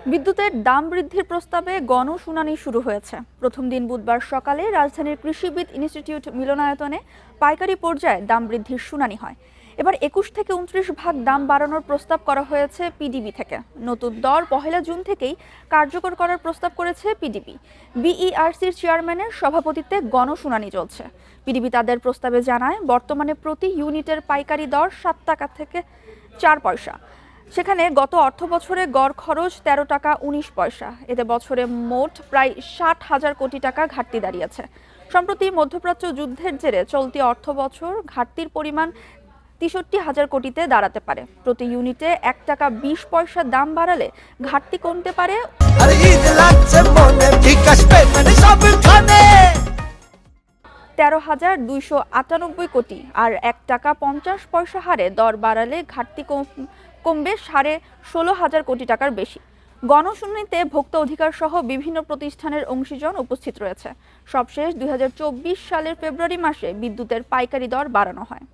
বিদ্যুতের দাম বৃদ্ধির প্রস্তাবে গণশুনানি শুরু হয়েছে। প্রথম দিন বুধবার সকালে রাজধানীর কৃষিবিদ ইনস্টিটিউট মিলনায়তনে পাইকারি পর্যায়ে দাম বৃদ্ধির শুনানি হয়। এবার ২১ থেকে ২৯ ভাগ দাম বাড়ানোর প্রস্তাব করা হয়েছে পিডিবি থেকে। নতুন দর ১ জুন থেকেই কার্যকর করার প্রস্তাব করেছে পিডিবি। বিইআরসির চেয়ারম্যানের সভাপতিত্বে গণশুনানি চলছে। পিডিবি তাদের প্রস্তাবে জানায়, বর্তমানে প্রতি ইউনিটের পাইকারি দর ৭ টাকা থেকে ৪ পয়সা। সেখানে গত অর্থবছরে গড় খরচ ১৩ টাকা ১৯ পয়সা। এতে বছরে মোট প্রায় ৬০,০০০ কোটি টাকা ঘাটতি দাঁড়িয়েছে। সম্প্রতি মধ্যপ্রাচ্য যুদ্ধের জেরে চলতি অর্থবছর ঘাটতির পরিমাণ ৬৩,০০০ কোটিতে দাঁড়াতে পারে। প্রতি ইউনিটে ১ টাকা ২০ পয়সা দাম বাড়ালে ঘাটতি কমতে পারে ১৩,২৯৮ কোটি, আর ১ টাকা ৫০ পয়সা হারে দর বাড়ালে ঘাটতি কমবে ১৬,৫০০ কোটি টাকার বেশি। গণশুনানিতে ভোক্তা অধিকার সহ বিভিন্ন প্রতিষ্ঠানের অংশীজন উপস্থিত রয়েছে। সবশেষ ২০২৪ সালের ফেব্রুয়ারি মাসে বিদ্যুতের পাইকারি দর বাড়ানো হয়।